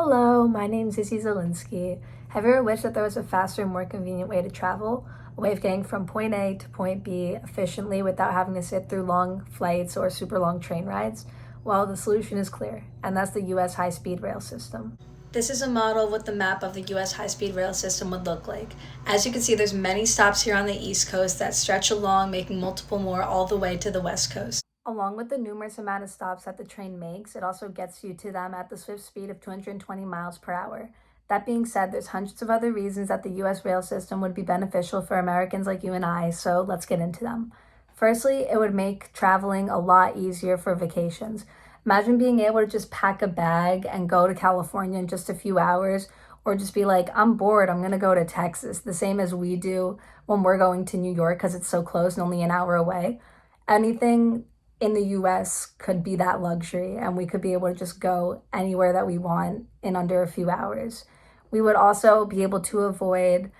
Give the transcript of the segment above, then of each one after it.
Hello, my name's Izzy Zielinski. Have you ever wished that there was a faster and more convenient way to travel? A way of getting from point A to point B efficiently without having to sit through long flights or super long train rides? Well, the solution is clear, and that's the US high-speed rail system. This is a model of what the map of the US high-speed rail system would look like. As you can see, there's many stops here on the East Coast that stretch along, making multiple more all the way to the West Coast. Along with the numerous amount of stops that the train makes, it also gets you to them at the swift speed of 220 miles per hour. That being said, there's hundreds of other reasons that the US rail system would be beneficial for Americans like you and I, so let's get into them. Firstly, it would make traveling a lot easier for vacations. Imagine being able to just pack a bag and go to California in just a few hours, or just be like, I'm bored, I'm gonna go to Texas, the same as we do when we're going to New York because it's so close and only an hour away. Anything in the US could be that luxury, and we could be able to just go anywhere that we want in under a few hours. We would also be able to avoid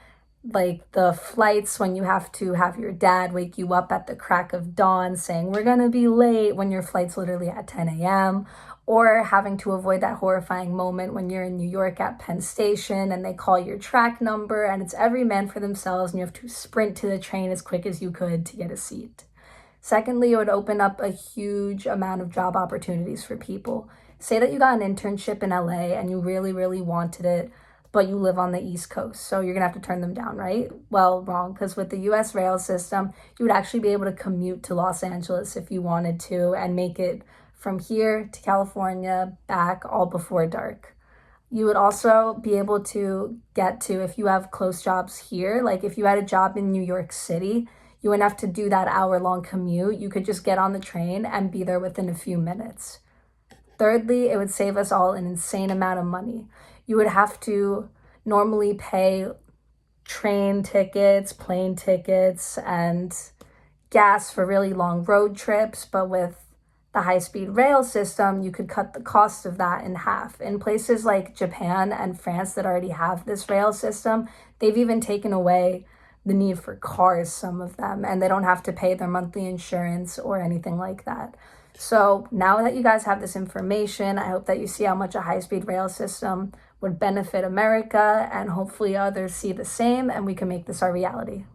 like the flights when you have to have your dad wake you up at the crack of dawn saying we're going to be late when your flight's literally at 10 a.m., or having to avoid that horrifying moment when you're in New York at Penn Station and they call your track number and it's every man for themselves and you have to sprint to the train as quick as you could to get a seat. Secondly, it would open up a huge amount of job opportunities for people. Say that you got an internship in LA and you really, really wanted it, but you live on the East Coast, so you're gonna have to turn them down, right? Well, wrong, because with the US rail system, you would actually be able to commute to Los Angeles if you wanted to and make it from here to California back all before dark. You would also be able to get to, if you have close jobs here, like if you had a job in New York City, you wouldn't have to do that hour-long commute. You could just get on the train and be there within a few minutes. Thirdly, it would save us all an insane amount of money. You would have to normally pay train tickets, plane tickets, and gas for really long road trips, but with the high-speed rail system, you could cut the cost of that in half. In places like Japan and France that already have this rail system, they've even taken away the need for cars, some of them, and they don't have to pay their monthly insurance or anything like that. So now that you guys have this information, I hope that you see how much a high-speed rail system would benefit America, and hopefully others see the same and we can make this our reality.